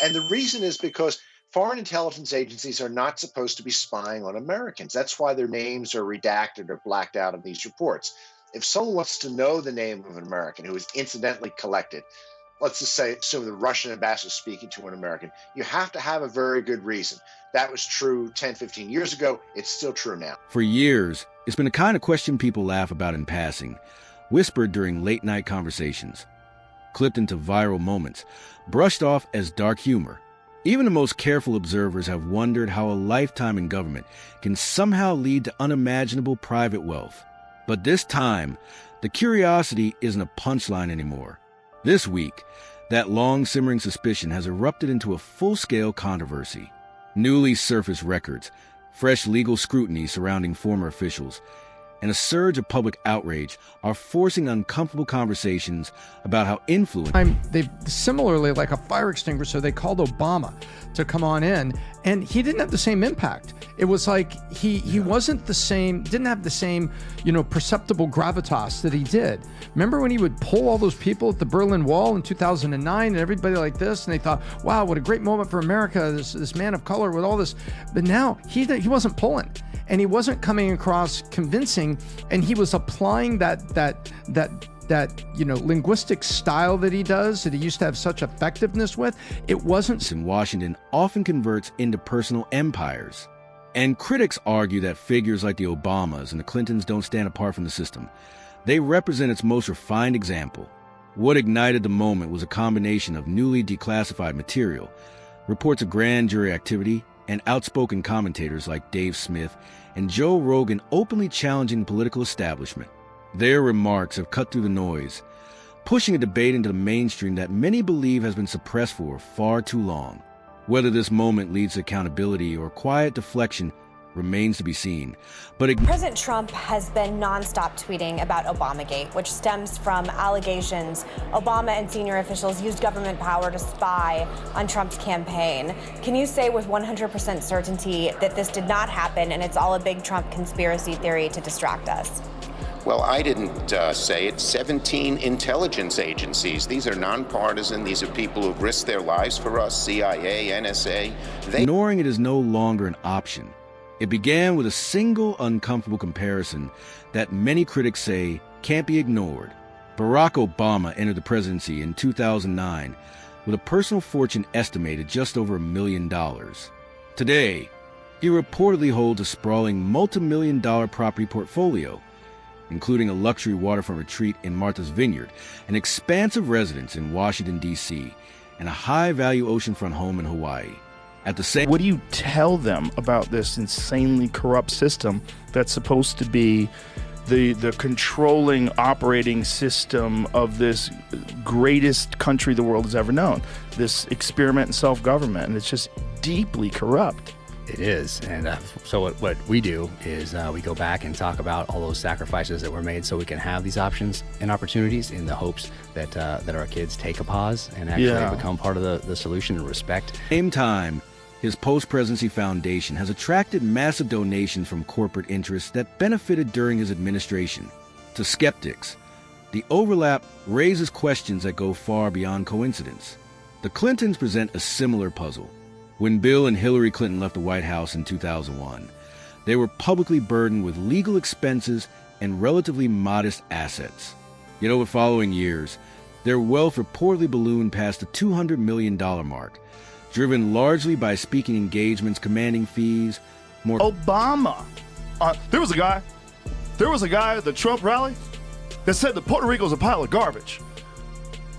And the reason is because foreign intelligence agencies are not supposed to be spying on Americans. That's why their names are redacted or blacked out of these reports. If someone wants to know the name of an American who is incidentally collected, let's just say, assume the Russian ambassador speaking to an American, you have to have a very good reason. That was true 10, 15 years ago. It's still true now. For years, it's been a kind of question people laugh about in passing, whispered during late-night conversations, clipped into viral moments, brushed off as dark humor. Even the most careful observers have wondered how a lifetime in government can somehow lead to unimaginable private wealth. But this time, the curiosity isn't a punchline anymore. This week, that long-simmering suspicion has erupted into a full-scale controversy. Newly surfaced records, fresh legal scrutiny surrounding former officials, and a surge of public outrage are forcing uncomfortable conversations about how influence... They similarly, like a fire extinguisher, they called Obama to come on in, and he didn't have the same impact. It was like he wasn't the same, didn't have the same, perceptible gravitas that he did. Remember when he would pull all those people at the Berlin Wall in 2009 and everybody like this, and they thought, wow, what a great moment for America, this man of color with all this. But now he wasn't pulling, and he wasn't coming across convincing, and he was applying that linguistic style that he does, that he used to have such effectiveness with. It wasn't. In Washington often converts into personal empires. And critics argue that figures like the Obamas and the Clintons don't stand apart from the system. They represent its most refined example. What ignited the moment was a combination of newly declassified material, reports of grand jury activity, and outspoken commentators like Dave Smith and Joe Rogan openly challenging the political establishment. Their remarks have cut through the noise, pushing a debate into the mainstream that many believe has been suppressed for far too long. Whether this moment leads to accountability or quiet deflection remains to be seen. But President Trump has been nonstop tweeting about Obamagate, which stems from allegations Obama and senior officials used government power to spy on Trump's campaign. Can you say with 100% certainty that this did not happen and it's all a big Trump conspiracy theory to distract us? Well, I didn't say it. 17 intelligence agencies. These are nonpartisan. These are people who've risked their lives for us, CIA, NSA. Ignoring it is no longer an option. It began with a single uncomfortable comparison that many critics say can't be ignored. Barack Obama entered the presidency in 2009 with a personal fortune estimated just over $1 million. Today, he reportedly holds a sprawling multi-million-dollar property portfolio, including a luxury waterfront retreat in Martha's Vineyard, an expansive residence in Washington, D.C., and a high-value oceanfront home in Hawaii. At the same... What do you tell them about this insanely corrupt system that's supposed to be the controlling operating system of this greatest country the world has ever known, this experiment in self-government, and it's just deeply corrupt? It is. And so what we do is we go back and talk about all those sacrifices that were made so we can have these options and opportunities, in the hopes that our kids take a pause and actually become part of the solution and respect. Same time, his post-presidency foundation has attracted massive donations from corporate interests that benefited during his administration. To skeptics, the overlap raises questions that go far beyond coincidence. The Clintons present a similar puzzle. When Bill and Hillary Clinton left the White House in 2001, they were publicly burdened with legal expenses and relatively modest assets. Yet over following years, their wealth reportedly ballooned past the $200 million mark, driven largely by speaking engagements commanding fees more... Obama! There was a guy at the Trump rally that said that Puerto Rico's a pile of garbage.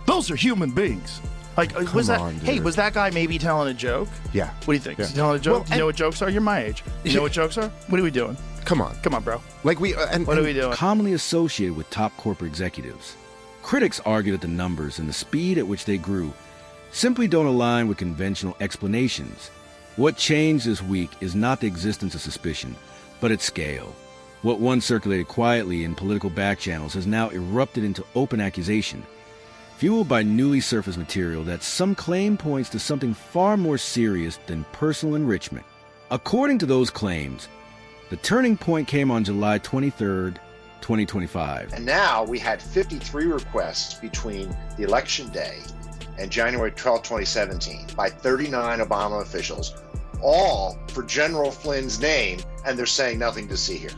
Those are human beings. Like, was that guy maybe telling a joke? Yeah. What do you think? Is he telling a joke? You know what jokes are? You're my age. You know what jokes are? What are we doing? Come on, bro. Like what are we doing? Commonly associated with top corporate executives. Critics argue that the numbers and the speed at which they grew simply don't align with conventional explanations. What changed this week is not the existence of suspicion, but its scale. What once circulated quietly in political backchannels has now erupted into open accusation, fueled by newly surfaced material that some claim points to something far more serious than personal enrichment. According to those claims, the turning point came on July 23rd, 2025. And now we had 53 requests between the election day and January 12, 2017 by 39 Obama officials, all for General Flynn's name, and they're saying nothing to see here.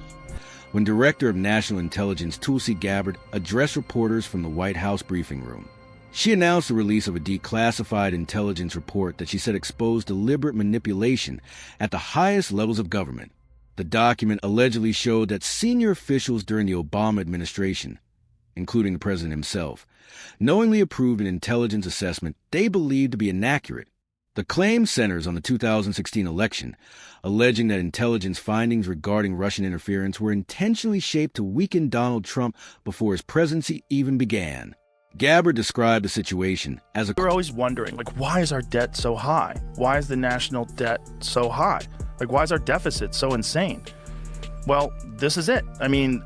When Director of National Intelligence Tulsi Gabbard addressed reporters from the White House briefing room, she announced the release of a declassified intelligence report that she said exposed deliberate manipulation at the highest levels of government. The document allegedly showed that senior officials during the Obama administration, including the president himself, knowingly approved an intelligence assessment they believed to be inaccurate. The claim centers on the 2016 election, alleging that intelligence findings regarding Russian interference were intentionally shaped to weaken Donald Trump before his presidency even began. Gabbard described the situation as a... We're always wondering, why is our debt so high? Why is the national debt so high? Why is our deficit so insane? Well, this is it. I mean,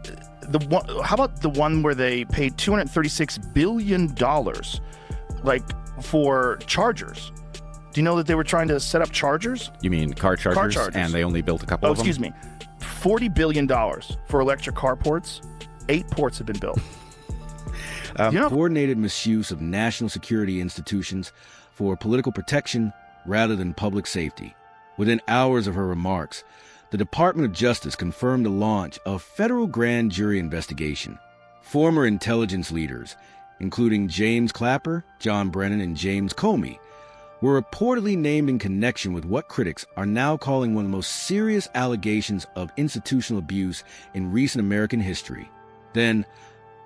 how about the one where they paid $236 billion, for chargers? Do you know that they were trying to set up chargers? You mean car chargers? Car chargers. And they only built a couple of them? Excuse me. $40 billion for electric car ports. 8 ports have been built. Coordinated misuse of national security institutions for political protection rather than public safety. Within hours of her remarks, the Department of Justice confirmed the launch of a federal grand jury investigation. Former intelligence leaders, including James Clapper, John Brennan, and James Comey, were reportedly named in connection with what critics are now calling one of the most serious allegations of institutional abuse in recent American history. Then,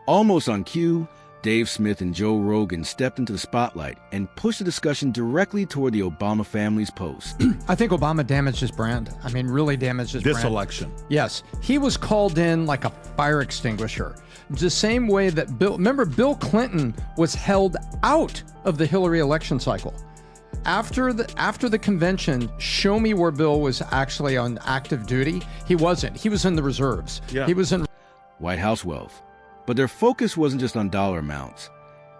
almost on cue, Dave Smith and Joe Rogan stepped into the spotlight and pushed the discussion directly toward the Obama family's post. I think Obama damaged his brand. I mean, really damaged his brand. This election. Yes. He was called in like a fire extinguisher. The same way that Bill Clinton was held out of the Hillary election cycle. After the convention, show me where Bill was actually on active duty. He wasn't. He was in the reserves. Yeah. He was in White House wealth. But their focus wasn't just on dollar amounts.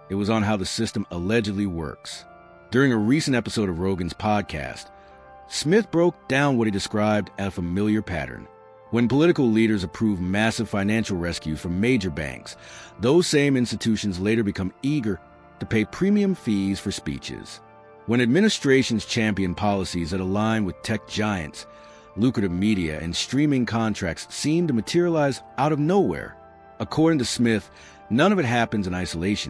It was on how the system allegedly works. During a recent episode of Rogan's podcast, Smith broke down what he described as a familiar pattern. When political leaders approve massive financial rescues from major banks, those same institutions later become eager to pay premium fees for speeches. When administrations champion policies that align with tech giants, lucrative media and streaming contracts seem to materialize out of nowhere. According to Smith, none of it happens in isolation.